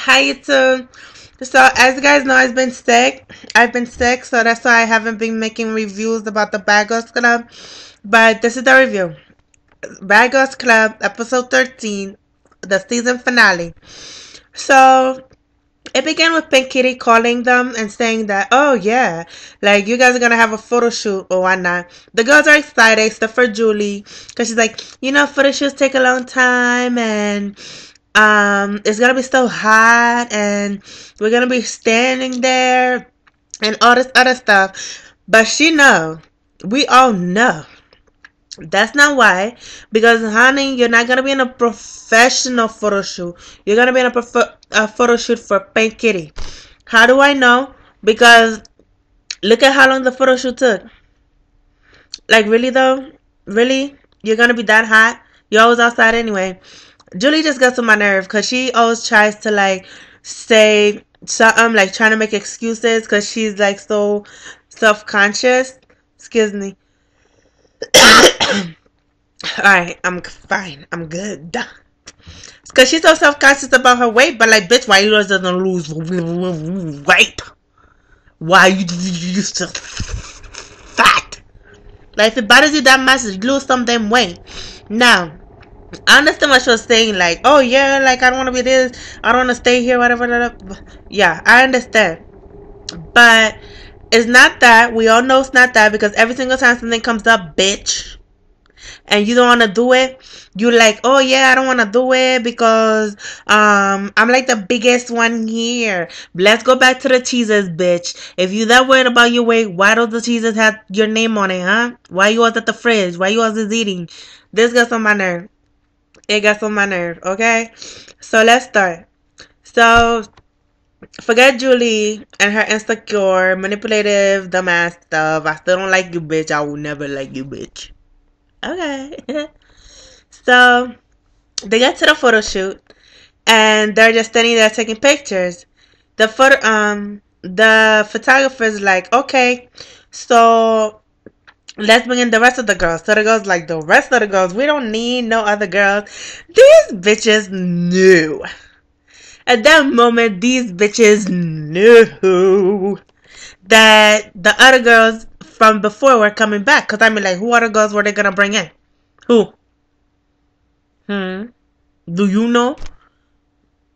Hi YouTube. So as you guys know, I've been sick. So that's why I haven't been making reviews about the Bad Girls Club. But this is the review. Bad Girls Club, episode 13, the season finale. So it began with Pink Kitty calling them and saying that, oh yeah, like you guys are gonna have a photo shoot or whatnot. The girls are excited, except for Julie, because she's like, photo shoots take a long time and it's gonna be so hot and we're gonna be standing there and all this other stuff. But we all know that's not why. Because honey, you're not gonna be in a professional photo shoot. You're gonna be in a photo shoot for Pink Kitty. How do I know? Because look at how long the photo shoot took. Like, really though? Really? You're gonna be that hot? You're always outside anyway. Julie just gets on my nerve because she always tries to like say something, like trying to make excuses because she's like so self-conscious. Excuse me. Alright, I'm fine. I'm good. Because she's so self-conscious about her weight, but like, bitch, why you doesn't lose weight? Why you so fat? Like, if it bothers you that much, lose some damn weight. Now, I understand what she was saying, like, oh yeah, like, I don't want to be this, I don't want to stay here, whatever. Yeah, I understand. But it's not that. We all know it's not that, because every single time something comes up, bitch, and you don't want to do it, you're like, oh yeah, I don't want to do it because I'm like the biggest one here. Let's go back to the cheeses, bitch. If you that worried about your weight, why don't the cheeses have your name on it, huh? Why you was at the fridge? Why you was eating? This gets on my nerve. It gets on my nerve, okay? So let's start. So forget Julie and her insecure, manipulative, dumbass stuff. I still don't like you, bitch. I will never like you, bitch. Okay. So they get to the photo shoot and they're just standing there taking pictures. The photographer's like, okay, so let's bring in the rest of the girls. So the girls like, the rest of the girls, we don't need no other girls. These bitches knew. At that moment, these bitches knew that the other girls from before were coming back. Because I mean, like, who other girls were they going to bring in? Who? Do you know?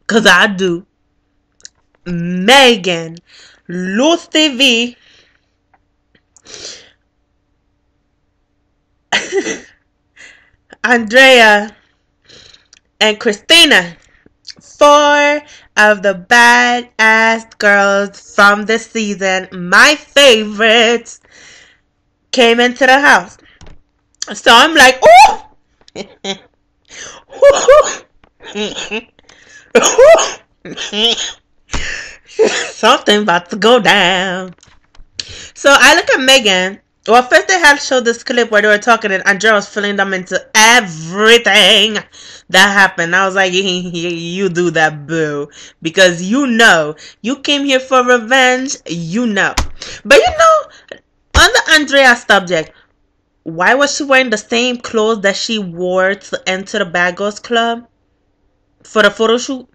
Because I do. Megan, Lucy V, Andrea, and Christina. 4 of the badass girls from this season, my favorites, came into the house. So I'm like, ooh! Something about to go down. So I look at Megan. Well, first they had showed this clip where they were talking and Andrea was filling them into everything that happened. I was like, you do that, boo. Because you came here for revenge, But on the Andrea subject, why was she wearing the same clothes that she wore to enter the Bad Girls Club for the photo shoot?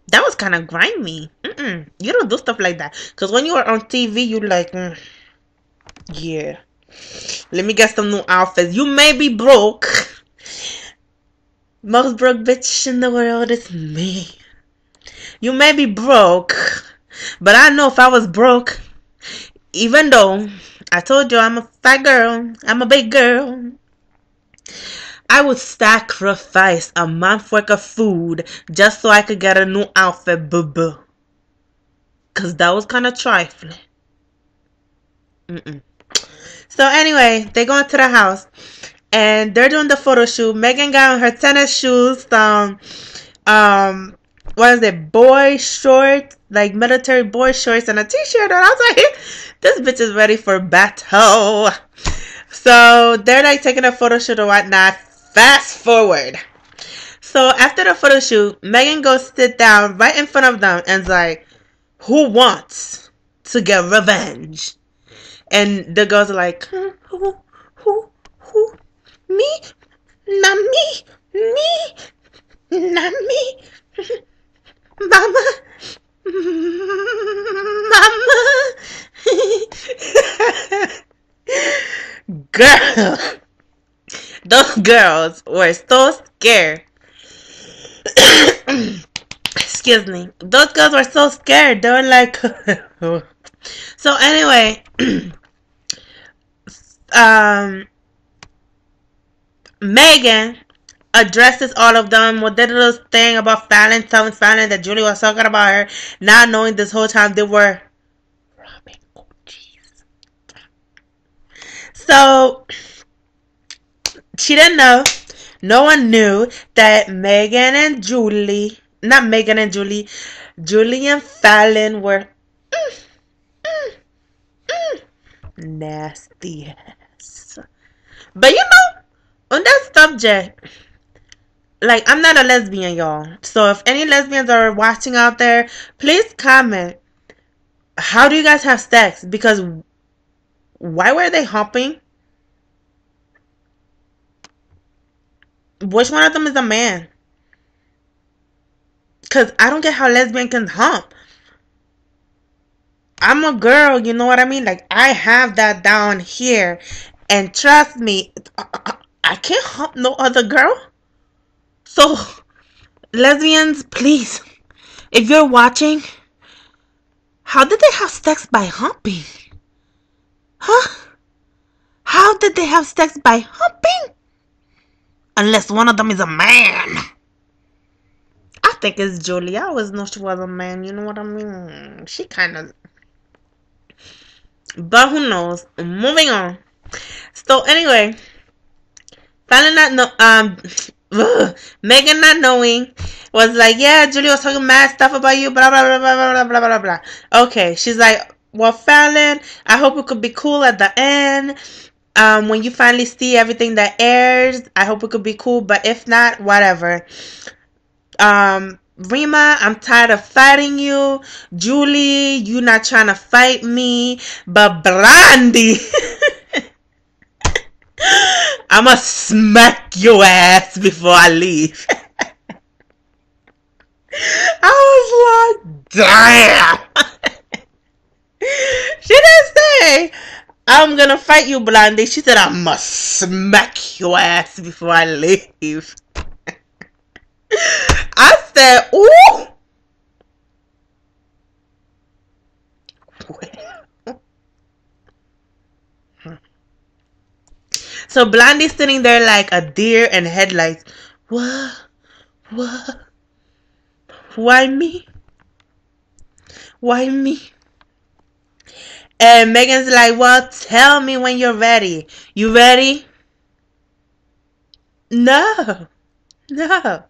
That was kind of grimy. You don't do stuff like that. Because when you are on TV, you're like, yeah, let me get some new outfits. You may be broke. Most broke bitch in the world is me. You may be broke. But I know if I was broke, even though I told you I'm a fat girl, I'm a big girl, I would sacrifice a month worth of food just so I could get a new outfit, boo-boo. Because that was kind of trifling. So anyway, they go into the house and they're doing the photo shoot. Megan got on her tennis shoes, what is it, boy shorts, like military boy shorts and a t-shirt. And I was like, this bitch is ready for battle. So they're like taking a photo shoot or whatnot. Fast forward. So after the photo shoot, Megan goes sit down right in front of them and is like, who wants to get revenge? And the girls are like, who? Me? Not me. Me? girl, those girls were so scared. Excuse me. Those girls were so scared. They were like, so anyway, Megan addresses all of them with that little thing about Fallon, telling Fallon that Julie was talking about her, not knowing this whole time they were robbing Gucci's. So she didn't know. No one knew that Megan and Julie, not Megan and Julie, Julie and Fallon were nasty ass. But you know, on that subject, like, I'm not a lesbian, y'all. So if any lesbians are watching out there, please comment. How do you guys have sex? Because why were they humping? Which one of them is a man? Because I don't get how lesbian can hump. I'm a girl, you know what I mean? Like, I have that down here. And trust me, I can't hump no other girl. So, lesbians, please, if you're watching, how did they have sex by humping? Huh? How did they have sex by humping? Unless one of them is a man. I think it's Julie. I always know she was a man, you know what I mean? She kind of... But who knows? Moving on. So anyway, Fallon Megan not knowing was like, yeah, Julie was talking mad stuff about you, blah blah blah blah blah blah blah blah. Okay, she's like, well, Fallon, I hope it could be cool at the end. When you finally see everything that airs, I hope it could be cool. But if not, whatever. Rima, I'm tired of fighting you. Julie, you not trying to fight me. But Brandy, I'ma smack your ass before I leave. I was like, damn. She didn't say, I'm gonna fight you, Blondie. She said, I'ma smack your ass before I leave. I said, ooh. So Blondie's sitting there like a deer in headlights. What? What? Why me? Why me? And Megan's like, well, tell me when you're ready. You ready? No. No.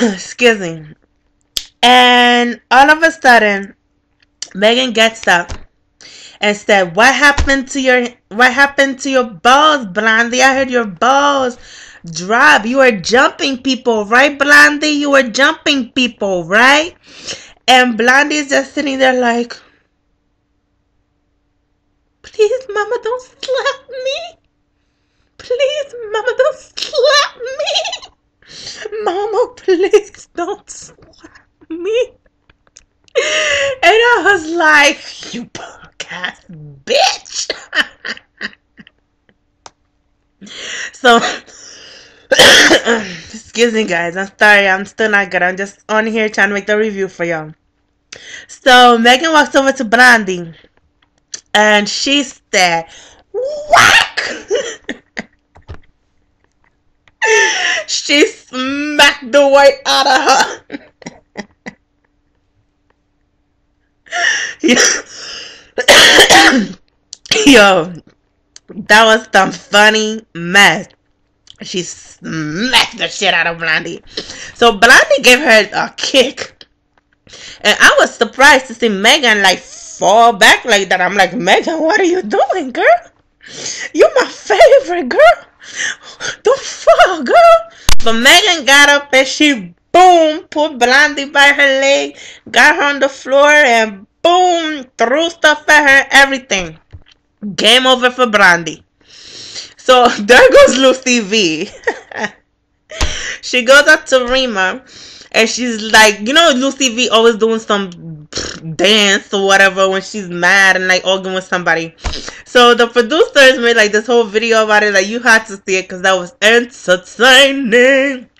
Excuse me. And all of a sudden, Megan gets up and said, what happened to your balls, Blondie? I heard your balls drop. You were jumping people, right, Blondie? You were jumping people, right? And Blondie's just sitting there like, please, mama, don't slap me. Please, mama, don't slap me. Mama, please don't slap me. And I was like, you punk ass bitch. So, excuse me, guys. I'm sorry. I'm still not good. I'm just on here trying to make the review for y'all. So, Megan walks over to Blondie. And she said, whack! She smacked the white out of her. Yo, that was some funny mess. She smacked the shit out of Blondie. So Blondie gave her a kick. And I was surprised to see Megan like fall back like that. I'm like, Megan, what are you doing, girl? You're my favorite, girl. Don't fall, girl. But Megan got up and she, boom, put Blondie by her leg, got her on the floor, and boom, threw stuff at her, everything. Game over for Blondie. So there goes Lucy V. She goes up to Rima And she's like, you know, Lucy V always doing some dance or whatever when she's mad and like arguing with somebody. So the producers made like this whole video about it. Like, you had to see it because that was entertaining.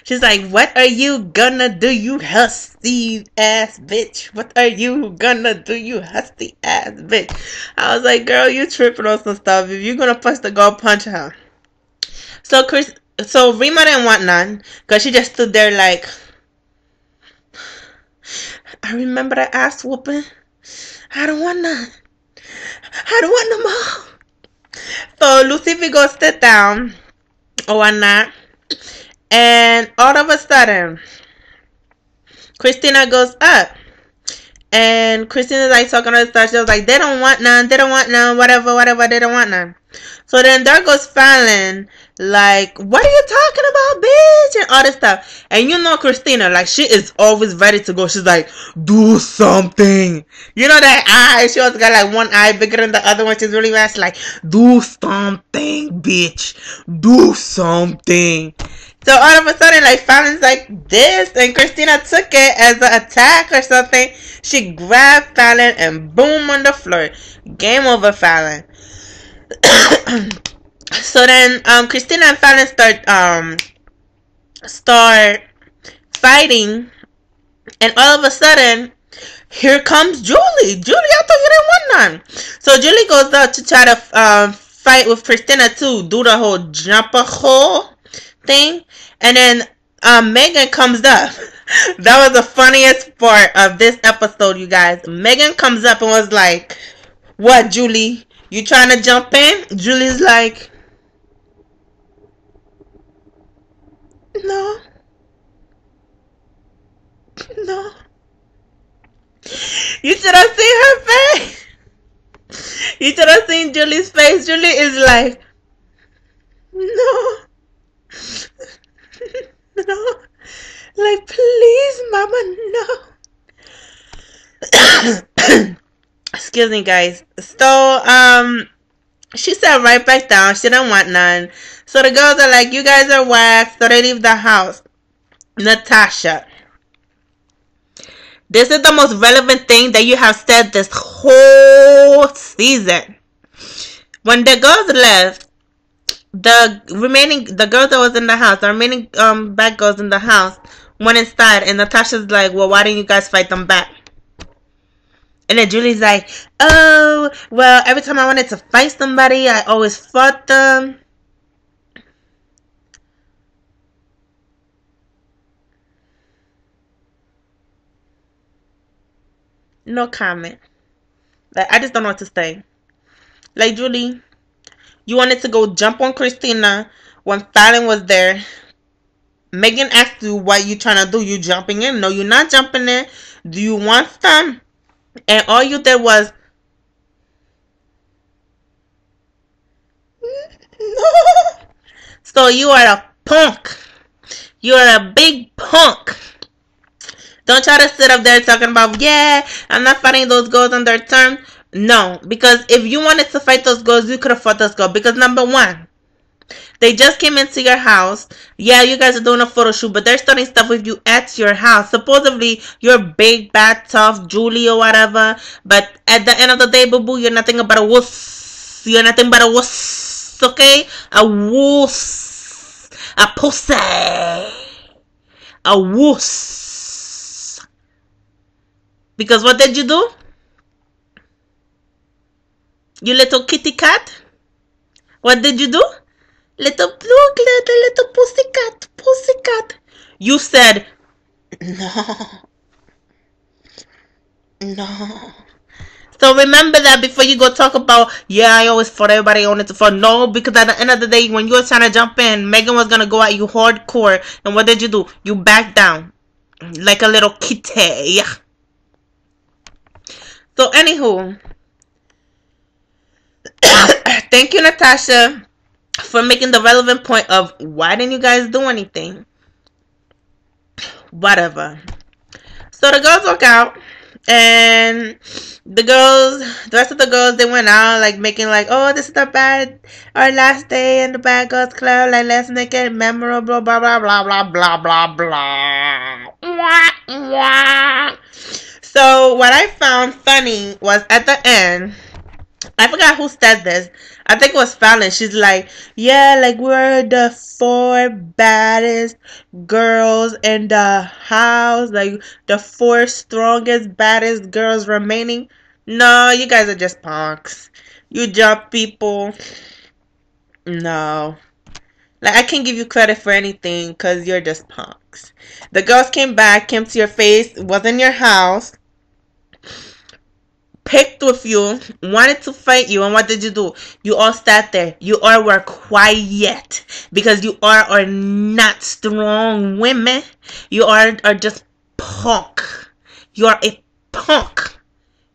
She's like, what are you gonna do, you husky ass bitch? What are you gonna do, you husky ass bitch? I was like, girl, you tripping on some stuff. If you're gonna punch the girl, punch her. So Rima didn't want none because she just stood there like, I remember that ass whooping. I don't want none. I don't want no more. So Lucifer goes sit down or whatnot. And all of a sudden, Christina goes up. And Christina's like talking to her stuff. She was like, they don't want none. They don't want none. Whatever. They don't want none. So then there goes Fallon. Like, what are you talking about, bitch? And all this stuff. And you know Christina, like, she is always ready to go. She's like, do something. You know that eye? She also got like one eye bigger than the other one. She's really fast. Like, do something, bitch. Do something. So all of a sudden, like, Fallon's like this, and Christina took it as an attack or something. She grabbed Fallon and boom on the floor. Game over, Fallon. So then, Christina and Fallon start fighting, and all of a sudden, here comes Julie. Julie, I thought you didn't want none. So Julie goes out to try to fight with Christina too, do the whole jumper hole thing, and then Megan comes up. That was the funniest part of this episode, you guys. Megan comes up and was like, what, Julie? You trying to jump in? Julie's like, no. You should have seen her face. You should have seen Julie's face. Julie is like, no. No. Like, please, mama, no. Excuse me, guys. So, she sat right back down. She didn't want none. So the girls are like, you guys are whack. So they leave the house. Natasha, this is the most relevant thing that you have said this whole season. When the girls left, the girls that was in the house, the remaining bad girls in the house went inside, and Natasha's like, well, why didn't you guys fight them back? And then Julie's like, oh, well, every time I wanted to fight somebody, I always fought them. No comment. Like, I just don't know what to say. Like, Julie, you wanted to go jump on Christina when Fallon was there. Megan asked you what you trying to do. You jumping in? No, you're not jumping in. Do you want some? And all you did was, no. So you are a punk. You are a big punk. Don't try to sit up there talking about, yeah, I'm not fighting those girls on their terms. No, because if you wanted to fight those girls, you could have fought those girls. Because number one, they just came into your house. Yeah, you guys are doing a photo shoot, but they're starting stuff with you at your house. Supposedly, you're big, bad, tough, Julie or whatever. But at the end of the day, boo-boo, you're nothing but a wuss. You're nothing but a wuss, okay? A wuss. A pussy. A wuss. Because what did you do? You little kitty cat? What did you do? Little pussycat. You said, no. So remember that before you go talk about, yeah, I always fought everybody I wanted to fight. No, because at the end of the day, when you were trying to jump in, Megan was going to go at you hardcore. And what did you do? You backed down. Like a little kitty. So anywho, thank you, Natasha, for making the relevant point of why didn't you guys do anything? Whatever. So the girls walk out, and the rest of the girls, they went out like making like, oh, this is our last day in the Bad Girls Club, like let's make it memorable, blah blah blah blah blah blah blah. So what I found funny was at the end, I forgot who said this. I think it was Fallon. She's like, yeah, like we're the 4 baddest girls in the house. Like the 4 strongest, baddest girls remaining. No, you guys are just punks. You jump people. No. Like, I can't give you credit for anything because you're just punks. The girls came back, came to your face, was in your house, picked with you, wanted to fight you, and what did you do? You all sat there. You all were quiet because you all are not strong women. You all are just punk. You are a punk.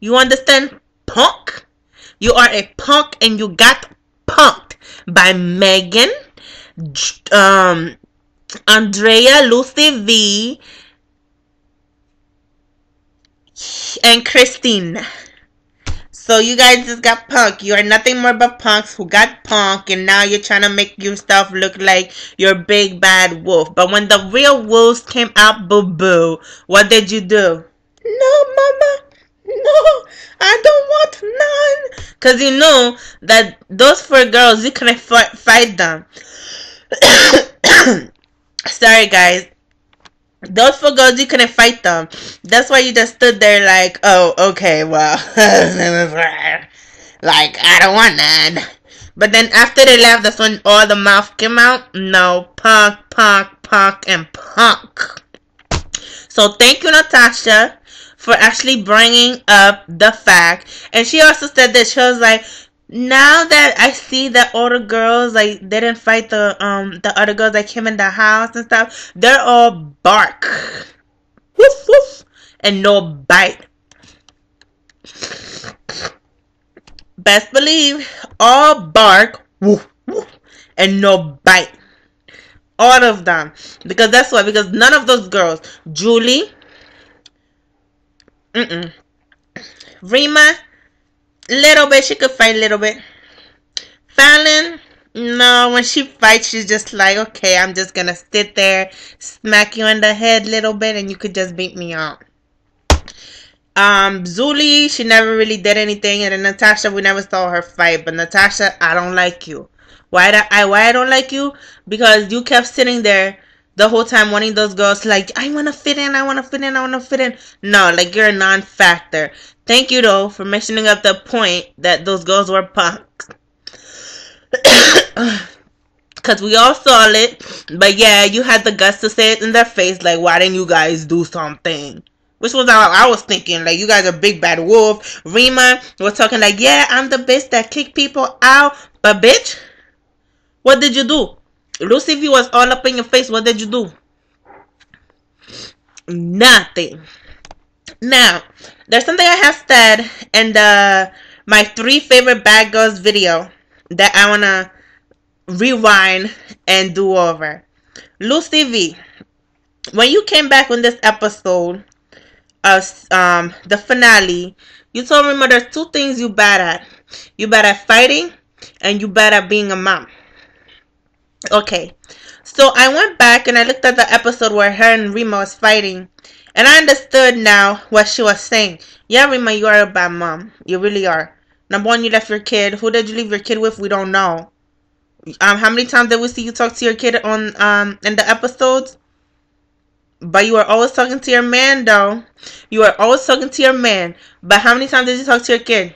You understand? Punk. You are a punk and you got punked by Megan, Andrea, Lucy V, and Christine. So you guys just got punked. You are nothing more but punks who got punked, and now you're trying to make yourself look like you're big bad wolf. But when the real wolves came out, boo boo, what did you do? No, mama. No, I don't want none. Because you know that those 4 girls, you couldn't fight them. Sorry, guys. Those 4 girls, you couldn't fight them. That's why you just stood there like, oh, okay, well, like, I don't want none. But then after they left, that's when all the mouth came out. No, punk, punk, punk, and punk. So thank you, Natasha, for actually bringing up the fact. And she also said that she was like, now that I see that all the girls, like, they didn't fight the other girls that came in the house and stuff, they're all bark. Woof woof. And no bite. Best believe, all bark, woof woof, and no bite. All of them. Because that's why, because none of those girls, Julie, Rima, little bit, she could fight a little bit. Fallon, no, when she fights, she's just like, okay, I'm just gonna sit there, smack you in the head a little bit, and you could just beat me up. Zuli, she never really did anything, and then Natasha, we never saw her fight. But Natasha, I don't like you. Why I don't like you? Because you kept sitting there the whole time wanting those girls like, I want to fit in, I want to fit in, I want to fit in. No, like, you're a non-factor. Thank you, though, for mentioning up the point that those girls were punks. Because we all saw it. But yeah, you had the guts to say it in their face. Like, why didn't you guys do something? Which was how I was thinking. Like, you guys are big bad wolf. Rima was talking like, yeah, I'm the bitch that kick people out. But bitch, what did you do? Lucy V was all up in your face. What did you do? Nothing. Now, there's something I have said in my 3 favorite bad girls video that I want to rewind and do over. Lucy V, when you came back on this episode of the finale, you told me there's 2 things you bad at. You bad at fighting and you bad at being a mom. Okay, so I went back and I looked at the episode where her and Rima was fighting, and I understood now what she was saying. Yeah, Rima, you are a bad mom. You really are. Number 1, you left your kid. Who did you leave your kid with? We don't know. How many times did we see you talk to your kid on in the episodes? But you were always talking to your man, though. You were always talking to your man. But how many times did you talk to your kid?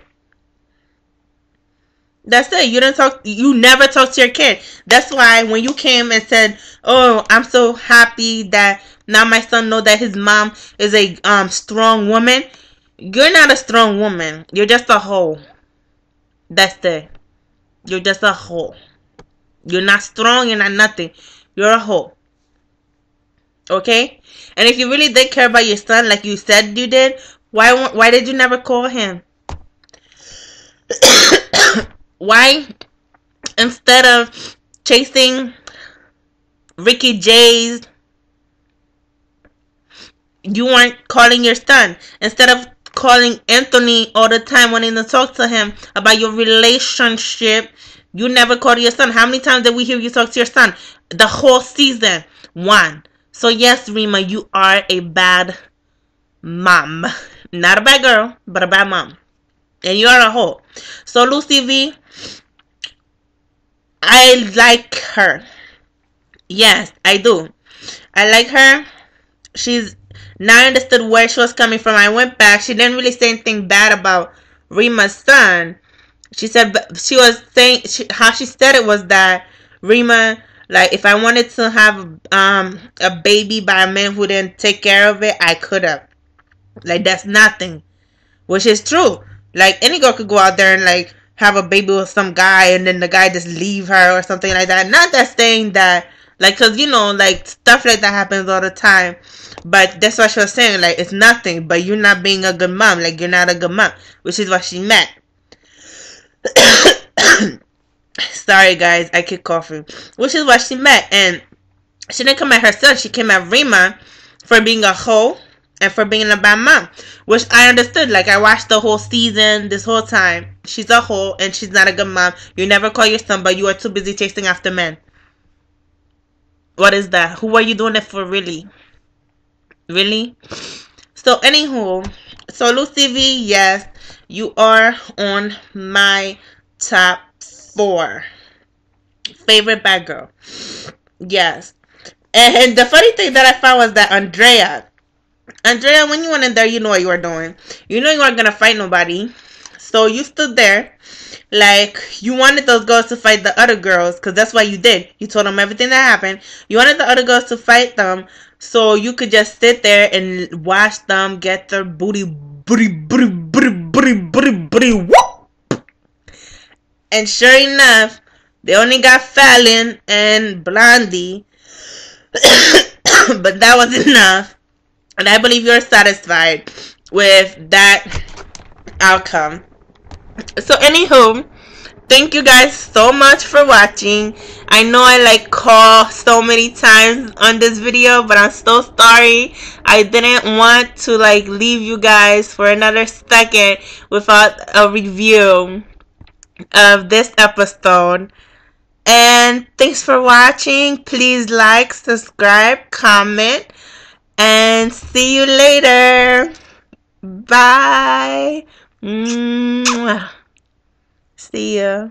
That's it. You didn't talk. You never talked to your kid. That's why when you came and said, "Oh, I'm so happy that now my son knows that his mom is a strong woman," you're not a strong woman. You're just a hoe. That's it. You're just a hoe. You're not strong. You're not nothing. You're a hoe. Okay? And if you really did care about your son, like you said you did, why did you never call him? Why, instead of chasing Ricky J's, you weren't calling your son? Instead of calling Anthony all the time, wanting to talk to him about your relationship, you never called your son. How many times did we hear you talk to your son? The whole season. 1. So yes, Rima, you are a bad mom. Not a bad girl, but a bad mom. And you are a hoe. So Lucy V, I like her. Yes, I do. I like her. She's now I understood where she was coming from. I went back. She didn't really say anything bad about Rima's son. She said she was saying how she said it was that Rima, like, if I wanted to have a baby by a man who didn't take care of it, I could have. Like, that's nothing, which is true. Like, any girl could go out there and like have a baby with some guy, and then the guy just leave her or something like that. Not that saying that, like, cause like stuff like that happens all the time. But that's what she was saying. Like, it's nothing, but you're not being a good mom. Like, you're not a good mom, which is what she meant. Sorry guys, I keep coughing. Which is what she meant. And she didn't come at her son, she came at Rima for being a hoe and for being a bad mom. Which I understood. Like, I watched the whole season this whole time. She's a hoe and she's not a good mom. You never call your son, but you are too busy chasing after men. What is that? Who are you doing it for, really? Really? So anywho, so Lucy V, yes, you are on my top 4 favorite bad girl. Yes. And the funny thing that I found was that Andrea, when you went in there, you know what you were doing. You know you weren't gonna fight nobody. So you stood there like you wanted those girls to fight the other girls, because that's what you did. You told them everything that happened. You wanted the other girls to fight them so you could just sit there and watch them get their booty whoop. And sure enough, they only got Fallon and Blondie. But that was enough. And I believe you're satisfied with that outcome. So anywho, thank you guys so much for watching. I know I like call so many times on this video, but I'm so sorry. I didn't want to like leave you guys for another second without a review of this episode. And thanks for watching. Please like, subscribe, comment, and see you later. Bye. Mwah. See ya.